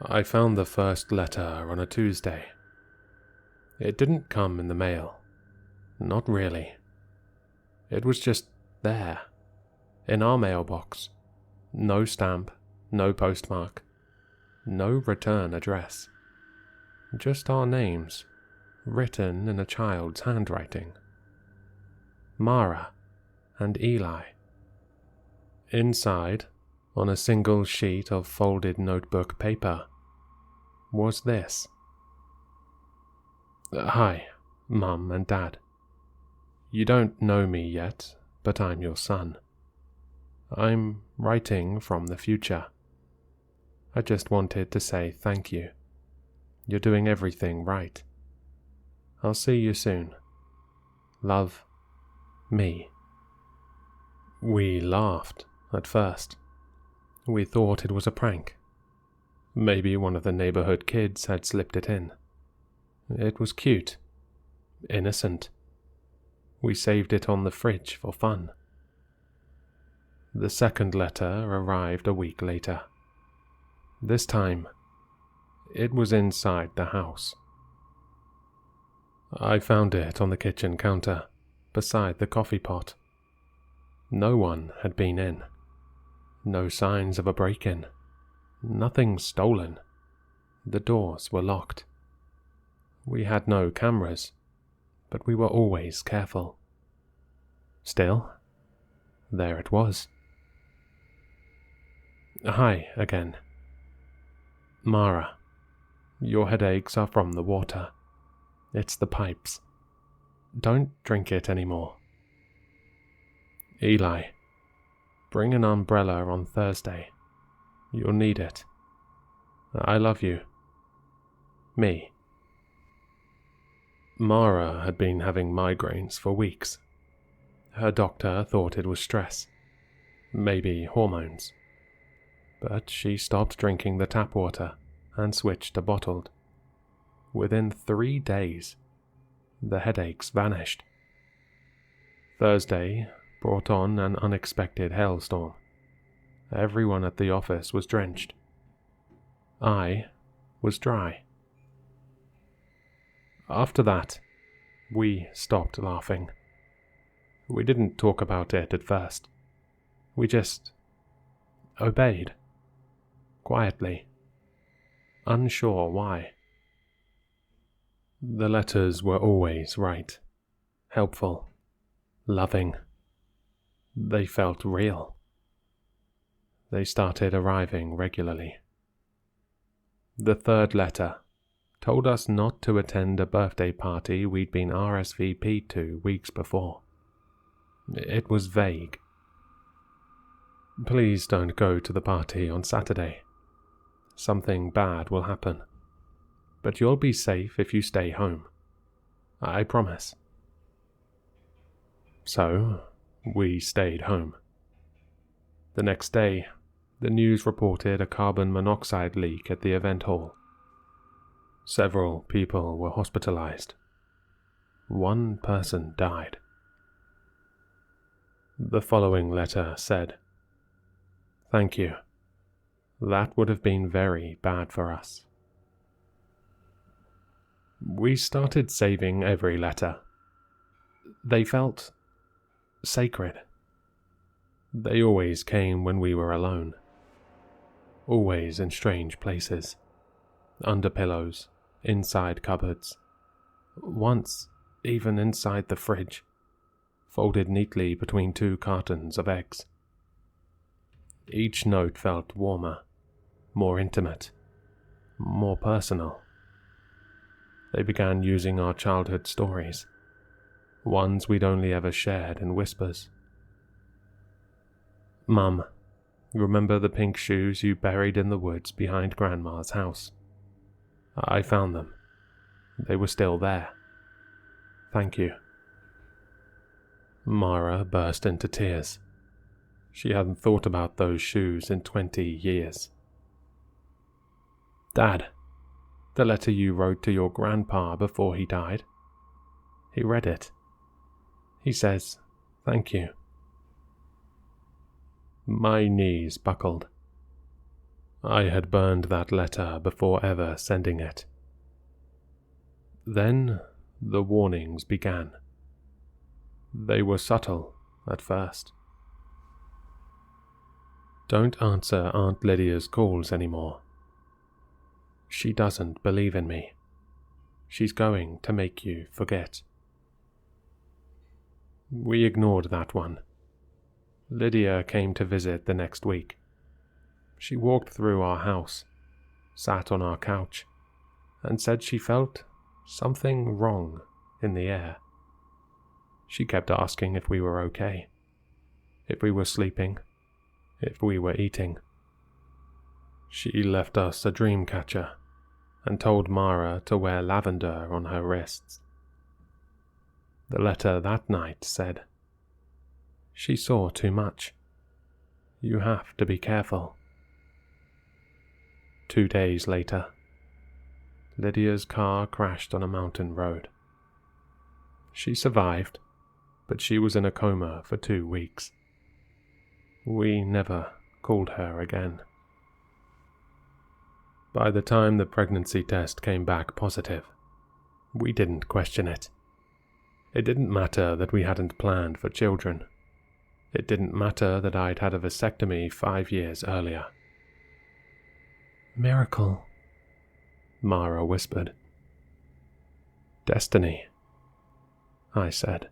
I found the first letter on a Tuesday. It didn't come in the mail. Not really. It was just there, in our mailbox. No stamp, no postmark, no return address. Just our names, written in a child's handwriting. Mara and Eli. Inside, on a single sheet of folded notebook paper, was this. Hi, Mum and Dad. You don't know me yet, but I'm your son. I'm writing from the future. I just wanted to say thank you. You're doing everything right. I'll see you soon. Love, me. We laughed at first. We thought it was a prank. Maybe one of the neighborhood kids had slipped it in. It was cute, innocent. We saved it on the fridge for fun. The second letter arrived a week later. This time, it was inside the house. I found it on the kitchen counter, beside the coffee pot. No one had been in. No signs of a break-in. Nothing stolen. The doors were locked. We had no cameras, but we were always careful. Still, there it was. Hi again. Mara, your headaches are from the water. It's the pipes. Don't drink it anymore. Eli, bring an umbrella on Thursday. You'll need it. I love you. Me. Mara had been having migraines for weeks. Her doctor thought it was stress, maybe hormones. But she stopped drinking the tap water and switched to bottled. Within 3 days, the headaches vanished. Thursday brought on an unexpected hailstorm. Everyone at the office was drenched. I was dry. After that, we stopped laughing. We didn't talk about it at first. We just obeyed. Quietly. Unsure why. The letters were always right. Helpful. Loving. They felt real. They started arriving regularly. The third letter told us not to attend a birthday party we'd been RSVP'd to weeks before. It was vague. Please don't go to the party on Saturday. Something bad will happen. But you'll be safe if you stay home. I promise. So, we stayed home. The next day, the news reported a carbon monoxide leak at the event hall. Several people were hospitalized. One person died. The following letter said, "Thank you. That would have been very bad for us." We started saving every letter. They felt sacred. They always came when we were alone. Always in strange places. Under pillows, inside cupboards. Once, even inside the fridge, folded neatly between 2 cartons of eggs. Each note felt warmer, more intimate, more personal. They began using our childhood stories, ones we'd only ever shared in whispers. Mum, remember the pink shoes you buried in the woods behind Grandma's house? I found them. They were still there. Thank you. Mara burst into tears. She hadn't thought about those shoes in 20 years. Dad, the letter you wrote to your grandpa before he died. He read it. He says, thank you. My knees buckled. I had burned that letter before ever sending it. Then the warnings began. They were subtle at first. Don't answer Aunt Lydia's calls anymore. She doesn't believe in me. She's going to make you forget. We ignored that one. Lydia came to visit the next week. She walked through our house, sat on our couch, and said she felt something wrong in the air. She kept asking if we were okay, if we were sleeping, if we were eating. She left us a dream catcher and told Mara to wear lavender on her wrists. The letter that night said, "She saw too much. You have to be careful." 2 days later, Lydia's car crashed on a mountain road. She survived, but she was in a coma for 2 weeks. We never called her again. By the time the pregnancy test came back positive, we didn't question it. It didn't matter that we hadn't planned for children. It didn't matter that I'd had a vasectomy 5 years earlier. "Miracle," Mara whispered. "Destiny," I said.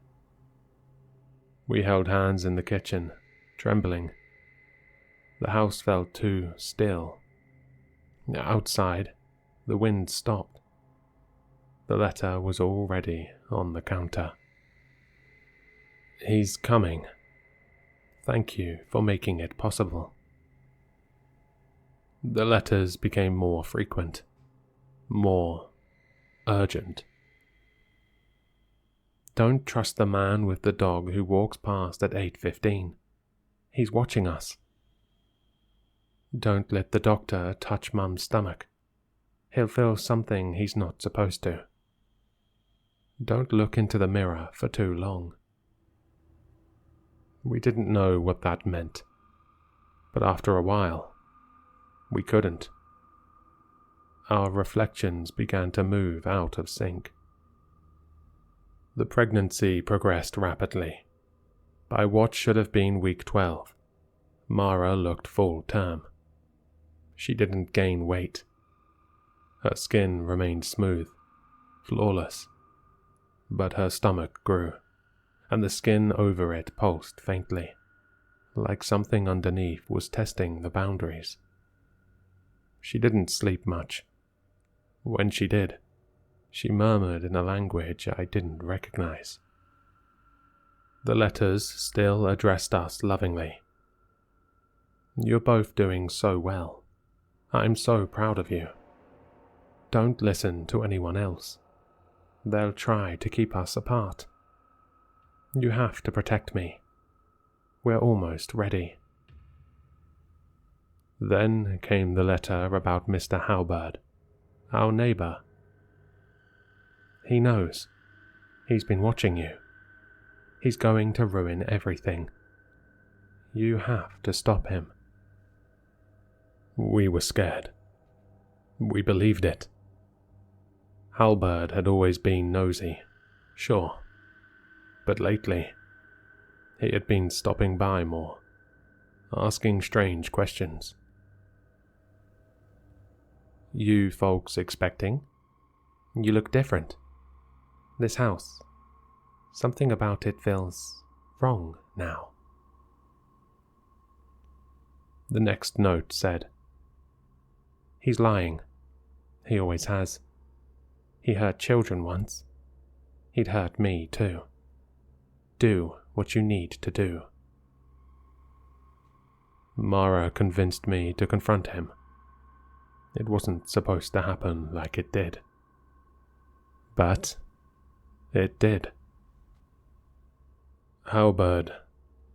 We held hands in the kitchen, trembling. The house felt too still. Outside, the wind stopped. The letter was already on the counter. "He's coming. Thank you for making it possible." The letters became more frequent, more urgent. "Don't trust the man with the dog who walks past at 8:15. He's watching us." "Don't let the doctor touch Mum's stomach. He'll feel something he's not supposed to." "Don't look into the mirror for too long." We didn't know what that meant, but after a while, we couldn't. Our reflections began to move out of sync. The pregnancy progressed rapidly. By what should have been week 12, Mara looked full term. She didn't gain weight. Her skin remained smooth, flawless, but her stomach grew, and the skin over it pulsed faintly, like something underneath was testing the boundaries. She didn't sleep much. When she did, she murmured in a language I didn't recognize. The letters still addressed us lovingly. "You're both doing so well. I'm so proud of you. Don't listen to anyone else. They'll try to keep us apart. You have to protect me. We're almost ready." Then came the letter about Mr. Halberd, our neighbor. "He knows. He's been watching you. He's going to ruin everything. You have to stop him." We were scared. We believed it. Halberd had always been nosy, sure, but lately, he had been stopping by more, asking strange questions. "You folks expecting? You look different. This house, something about it feels wrong now." The next note said, "He's lying. He always has. He hurt children once. He'd hurt me too. Do what you need to do." Mara convinced me to confront him. It wasn't supposed to happen like it did. But it did. Halberd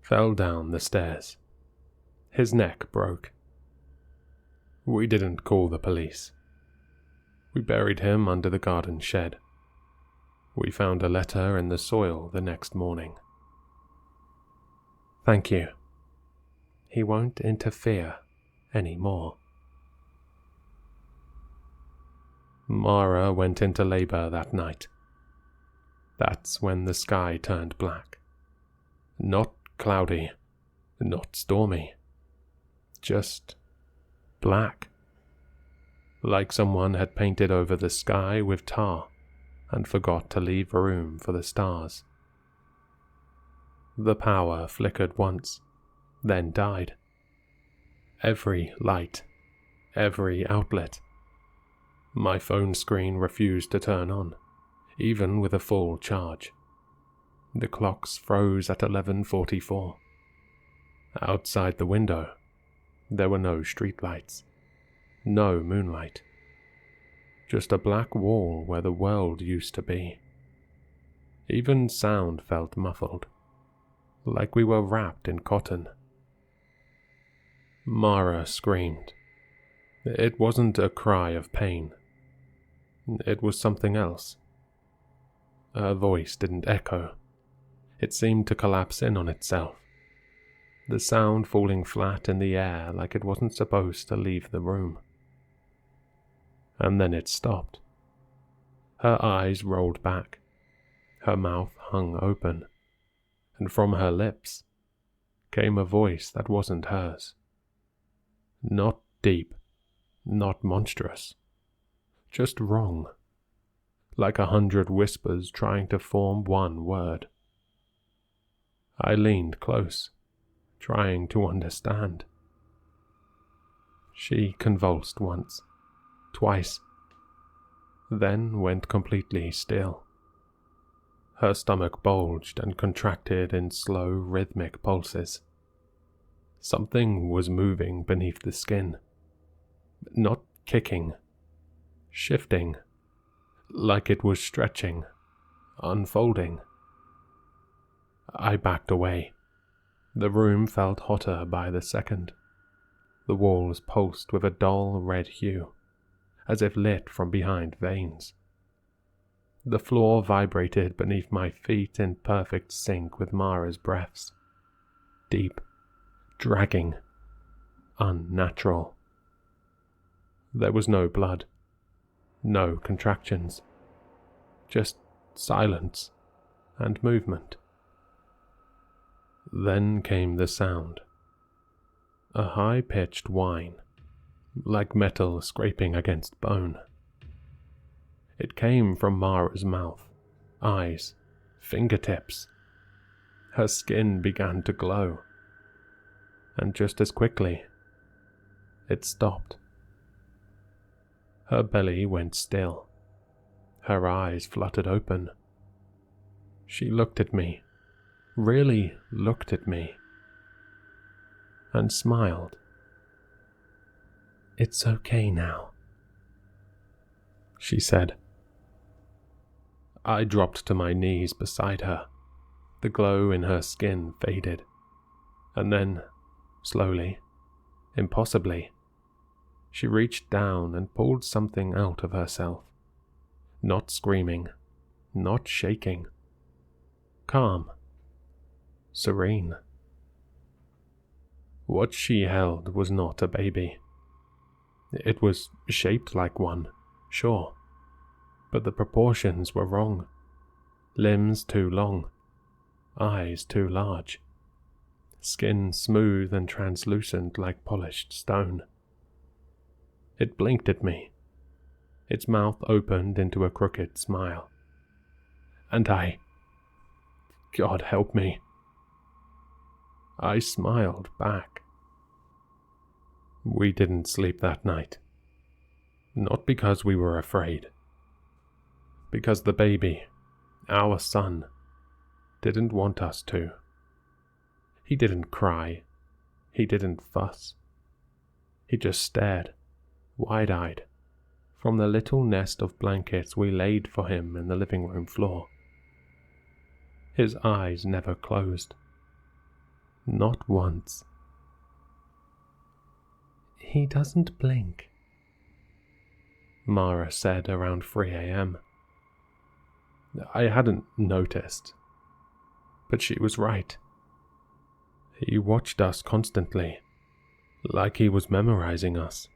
fell down the stairs. His neck broke. We didn't call the police. We buried him under the garden shed. We found a letter in the soil the next morning. "Thank you. He won't interfere anymore." Mara went into labor that night. That's when the sky turned black. Not cloudy, not stormy, just black. Like someone had painted over the sky with tar and forgot to leave room for the stars. The power flickered once, then died. Every light, every outlet. My phone screen refused to turn on, even with a full charge. The clocks froze at 11:44. Outside the window, there were no streetlights, no moonlight. Just a black wall where the world used to be. Even sound felt muffled, like we were wrapped in cotton. Mara screamed. It wasn't a cry of pain. It was something else. Her voice didn't echo. It seemed to collapse in on itself, the sound falling flat in the air like it wasn't supposed to leave the room. And then it stopped. Her eyes rolled back, her mouth hung open, and from her lips came a voice that wasn't hers. Not deep, not monstrous, just wrong, like 100 whispers trying to form one word. I leaned close, trying to understand. She convulsed once, twice, then went completely still. Her stomach bulged and contracted in slow, rhythmic pulses. Something was moving beneath the skin. Not kicking, shifting, like it was stretching, unfolding. I backed away. The room felt hotter by the second. The walls pulsed with a dull red hue, as if lit from behind veins. The floor vibrated beneath my feet in perfect sync with Mara's breaths. Deep, dragging, unnatural. There was no blood, no contractions, just silence and movement. Then came the sound. A high-pitched whine, like metal scraping against bone. It came from Mara's mouth, eyes, fingertips. Her skin began to glow, and just as quickly, it stopped. Her belly went still. Her eyes fluttered open. She looked at me, really looked at me, and smiled. "It's okay now," she said. I dropped to my knees beside her. The glow in her skin faded, and then, slowly, impossibly, she reached down and pulled something out of herself. Not screaming, not shaking. Calm. Serene. What she held was not a baby. It was shaped like one, sure, but the proportions were wrong. Limbs too long, eyes too large, skin smooth and translucent like polished stone. It blinked at me. Its mouth opened into a crooked smile. And God help me. I smiled back. We didn't sleep that night. Not because we were afraid. Because the baby, our son, didn't want us to. He didn't cry. He didn't fuss. He just stared, wide-eyed, from the little nest of blankets we laid for him in the living room floor. His eyes never closed. Not once. "He doesn't blink," Mara said around 3 a.m. I hadn't noticed, but she was right. He watched us constantly, like he was memorizing us,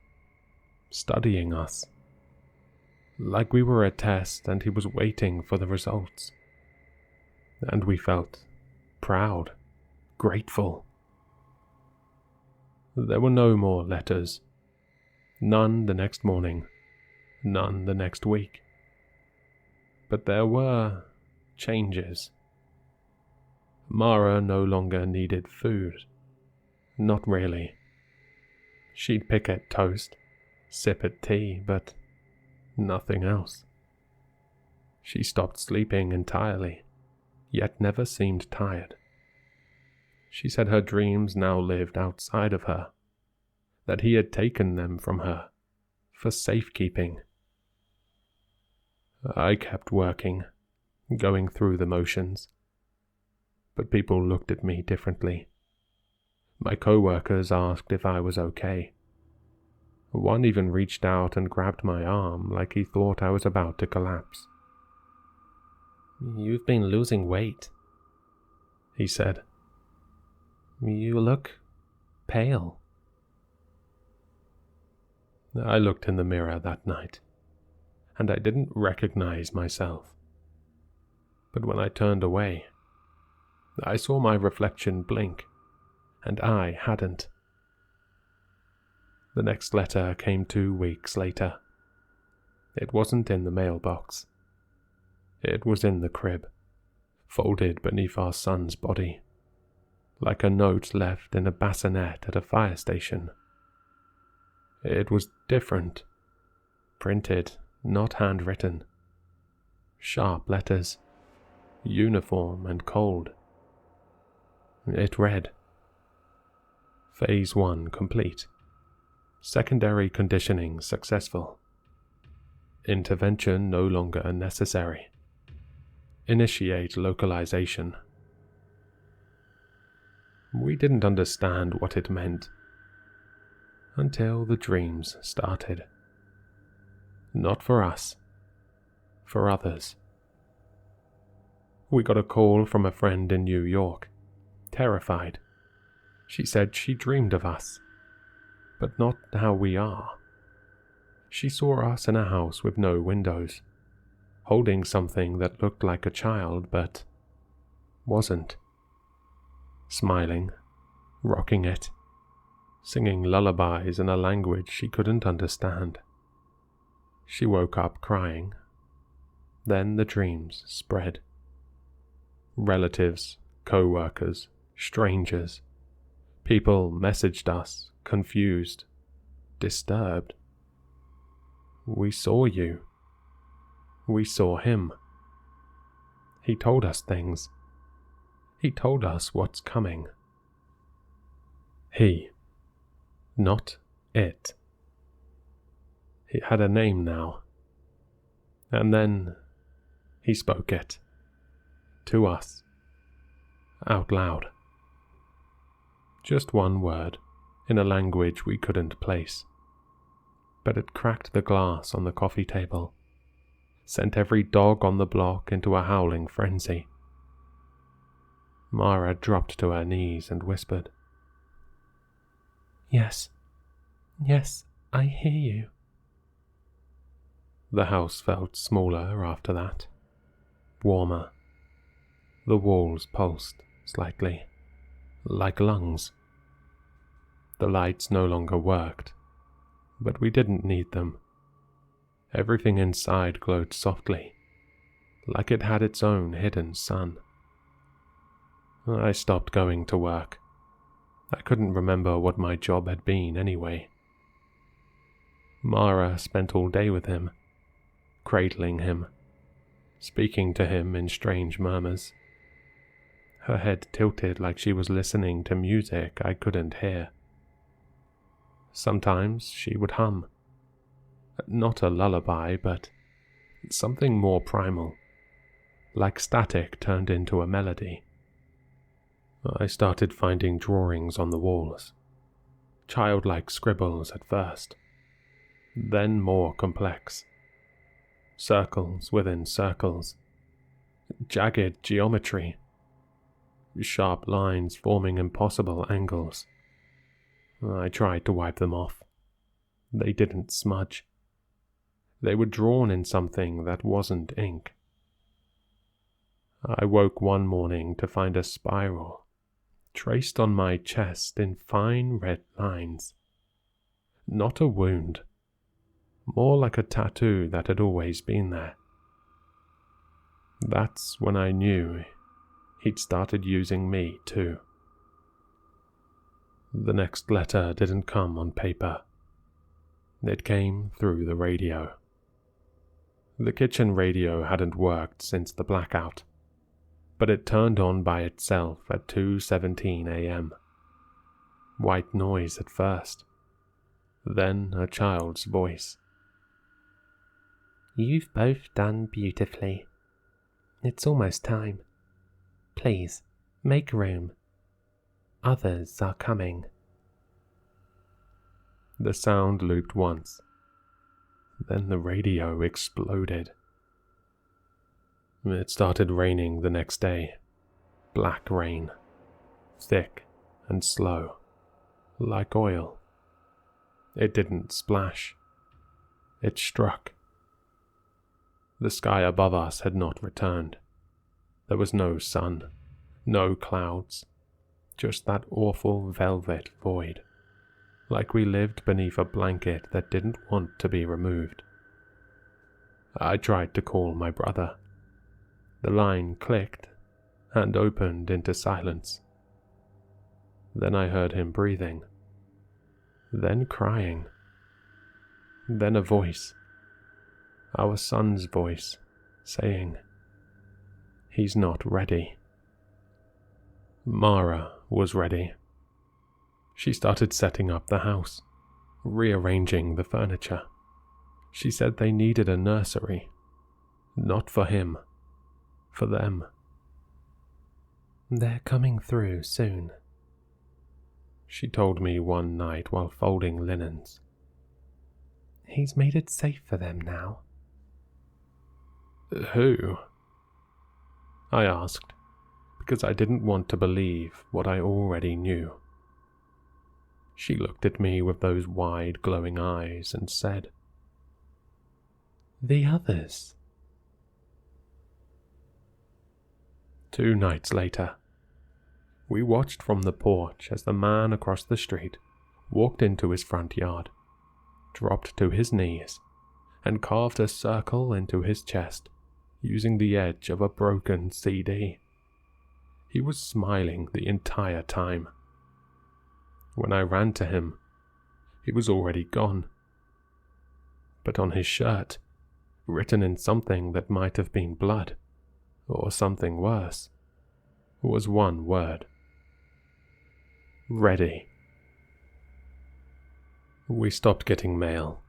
studying us. like we were a test and he was waiting for the results. And we felt proud, grateful. There were no more letters. None the next morning, none the next week. But there were changes. Mara no longer needed food. Not really. She'd pick at toast, sip at tea, but nothing else. She stopped sleeping entirely, yet never seemed tired. She said her dreams now lived outside of her, that he had taken them from her for safekeeping. I kept working, going through the motions, but people looked at me differently. My co-workers asked if I was okay. One even reached out and grabbed my arm like he thought I was about to collapse. "You've been losing weight," he said. "You look pale." I looked in the mirror that night, and I didn't recognize myself. But when I turned away, I saw my reflection blink, and I hadn't. The next letter came 2 weeks later. It wasn't in the mailbox. It was in the crib, folded beneath our son's body, like a note left in a bassinet at a fire station. It was different, printed, not handwritten. Sharp letters, uniform and cold. It read, Phase 1 complete. Secondary conditioning successful. Intervention no longer necessary. Initiate localization. We didn't understand what it meant until the dreams started. Not for us, for others. We got a call from a friend in New York, terrified. She said she dreamed of us, but not how we are. She saw us in a house with no windows, holding something that looked like a child but wasn't. Smiling, rocking it, singing lullabies in a language she couldn't understand. She woke up crying. Then the dreams spread. Relatives, co-workers, strangers. People messaged us, confused, disturbed. We saw you. We saw him. He told us things. He told us what's coming. He, not it. He had a name now. And then he spoke it. To us. Out loud. Just one word, in a language we couldn't place. But it cracked the glass on the coffee table, sent every dog on the block into a howling frenzy. Mara dropped to her knees and whispered, "Yes, yes, I hear you." The house felt smaller after that, warmer. The walls pulsed slightly, like lungs. The lights no longer worked, but we didn't need them. Everything inside glowed softly, like it had its own hidden sun. I stopped going to work. I couldn't remember what my job had been anyway. Mara spent all day with him, cradling him, speaking to him in strange murmurs. Her head tilted like she was listening to music I couldn't hear. Sometimes she would hum. Not a lullaby, but something more primal, like static turned into a melody. I started finding drawings on the walls, childlike scribbles at first, then more complex. Circles within circles, jagged geometry, sharp lines forming impossible angles. I tried to wipe them off. They didn't smudge. They were drawn in something that wasn't ink. I woke one morning to find a spiral traced on my chest in fine red lines. Not a wound, more like a tattoo that had always been there. That's when I knew he'd started using me too. The next letter didn't come on paper. It came through the radio. The kitchen radio hadn't worked since the blackout, but it turned on by itself at 2:17 a.m. White noise at first, then a child's voice. "You've both done beautifully. It's almost time. Please, make room. Others are coming." The sound looped once. Then the radio exploded. It started raining the next day. Black rain. Thick and slow. Like oil. It didn't splash. It struck. The sky above us had not returned. There was no sun. No clouds. Just that awful velvet void. Like we lived beneath a blanket that didn't want to be removed. I tried to call my brother. The line clicked and opened into silence. Then I heard him breathing. Then crying. Then a voice. Our son's voice, saying, "He's not ready." Mara was ready. She started setting up the house, rearranging the furniture. She said they needed a nursery. Not for him. For them. "They're coming through soon," she told me one night while folding linens. "He's made it safe for them now." Who? I asked, because I didn't want to believe what I already knew. She looked at me with those wide, glowing eyes and said, "The others." 2 nights later, we watched from the porch as the man across the street walked into his front yard, dropped to his knees, and carved a circle into his chest using the edge of a broken CD. He was smiling the entire time. When I ran to him, he was already gone. But on his shirt, written in something that might have been blood, or something worse, was one word. Ready. We stopped getting mail.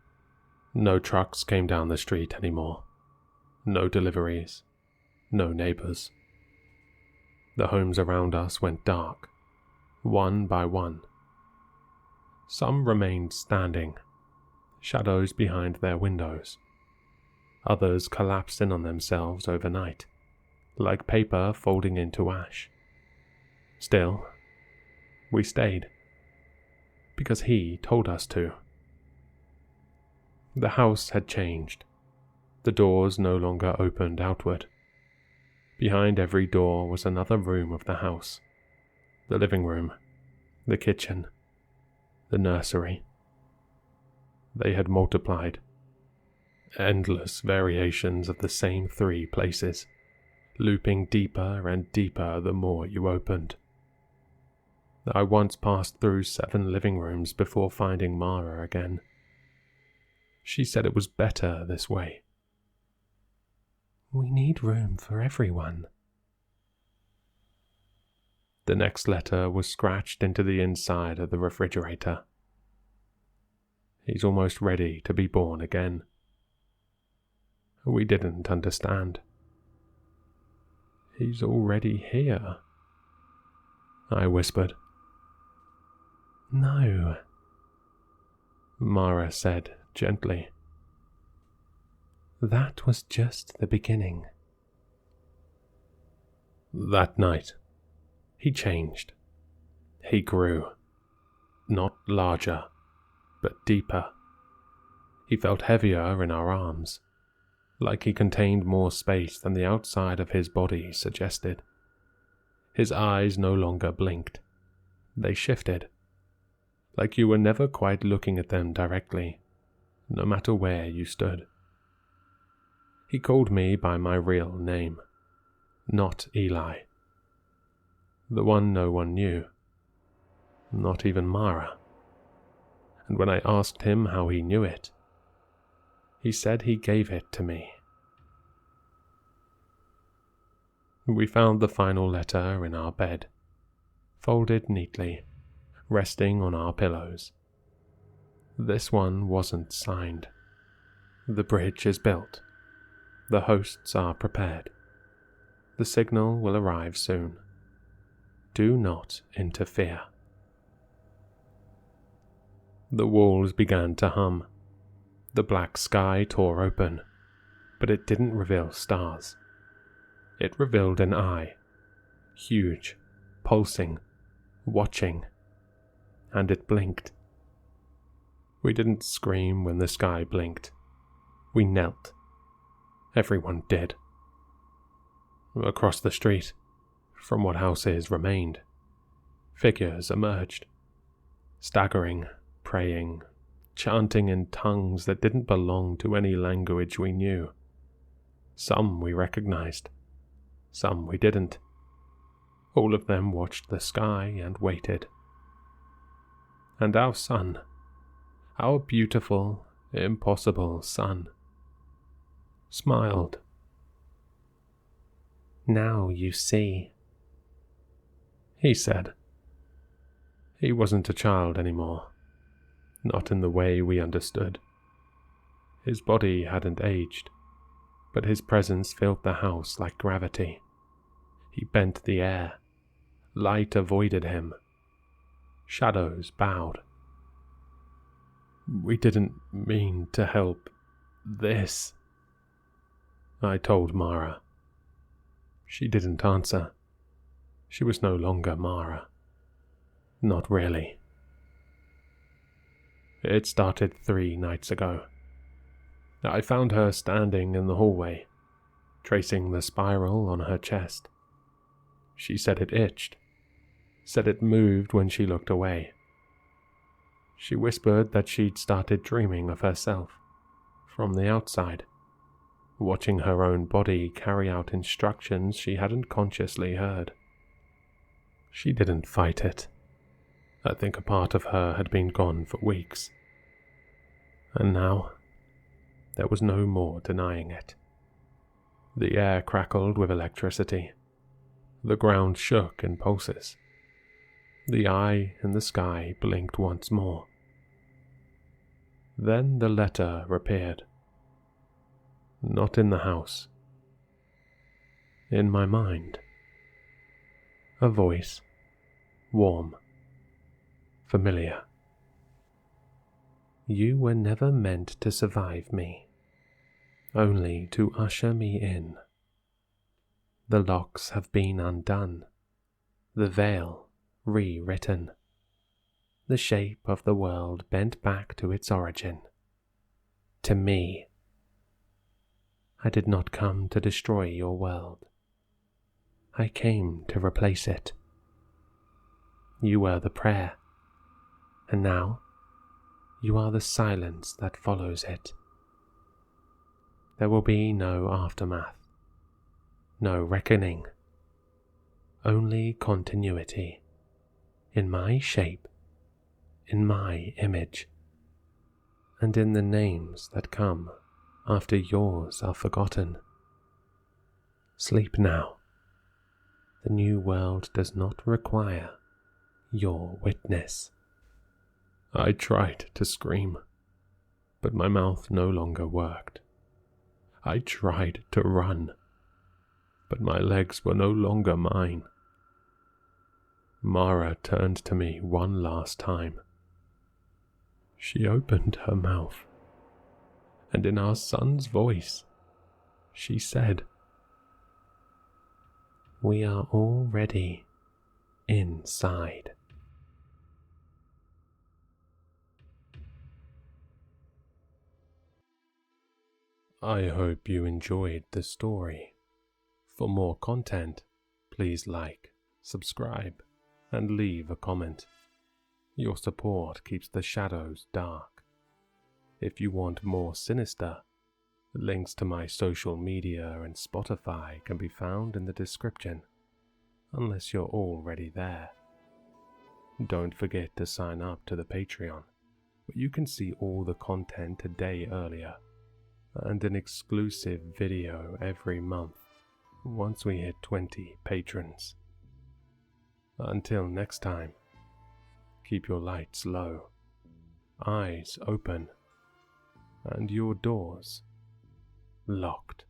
No trucks came down the street anymore. No deliveries. No neighbors. The homes around us went dark, one by one. Some remained standing, shadows behind their windows. Others collapsed in on themselves overnight, like paper folding into ash. Still, we stayed, because he told us to. The house had changed. The doors no longer opened outward. Behind every door was another room of the house. The living room, the kitchen, the nursery. They had multiplied. Endless variations of the same 3 places, looping deeper and deeper the more you opened. I once passed through 7 living rooms before finding Mara again. She said it was better this way. "We need room for everyone." The next letter was scratched into the inside of the refrigerator. He's almost ready to be born again. We didn't understand. He's already here, I whispered. "No," Mara said gently. "That was just the beginning." That night, he changed. He grew. Not larger, but deeper. He felt heavier in our arms, like he contained more space than the outside of his body suggested. His eyes no longer blinked. They shifted, like you were never quite looking at them directly, no matter where you stood. He called me by my real name, not Eli. The one no one knew, not even Mara. And when I asked him how he knew it, he said he gave it to me. We found the final letter in our bed, folded neatly, resting on our pillows. This one wasn't signed. The bridge is built. The hosts are prepared. The signal will arrive soon. Do not interfere. The walls began to hum. The black sky tore open, but it didn't reveal stars. It revealed an eye, huge, pulsing, watching, and it blinked. We didn't scream when the sky blinked. We knelt. Everyone did. Across the street, from what houses remained, figures emerged, staggering, praying, chanting in tongues that didn't belong to any language we knew. Some we recognized, some we didn't. All of them watched the sky and waited. And our sun, our beautiful, impossible sun, smiled. Now you see, he said. He wasn't a child anymore, not in the way we understood. His body hadn't aged, but his presence filled the house like gravity. He bent the air. Light avoided him. Shadows bowed. We didn't mean to help this, I told Mara. She didn't answer. She was no longer Mara. Not really. It started 3 nights ago. I found her standing in the hallway, tracing the spiral on her chest. She said it itched, said it moved when she looked away. She whispered that she'd started dreaming of herself, from the outside, watching her own body carry out instructions she hadn't consciously heard. She didn't fight it. I think a part of her had been gone for weeks. And now, there was no more denying it. The air crackled with electricity. The ground shook in pulses. The eye in the sky blinked once more. Then the letter appeared. Not in the house. In my mind. A voice, warm, familiar. You were never meant to survive me, only to usher me in. The locks have been undone, the veil rewritten, the shape of the world bent back to its origin, to me. I did not come to destroy your world. I came to replace it. You were the prayer, and now you are the silence that follows it. There will be no aftermath, no reckoning, only continuity, in my shape, in my image, and in the names that come after yours are forgotten. Sleep now. The new world does not require your witness. I tried to scream, but my mouth no longer worked. I tried to run, but my legs were no longer mine. Mara turned to me one last time. She opened her mouth, and in our son's voice, she said, "We are already inside." I hope you enjoyed the story. For more content, please like, subscribe, and leave a comment. Your support keeps the shadows dark. If you want more Sinister, links to my social media and Spotify can be found in the description, unless you're already there. Don't forget to sign up to the Patreon, where you can see all the content a day earlier, and an exclusive video every month once we hit 20 patrons. Until next time, keep your lights low, eyes open, and your doors locked.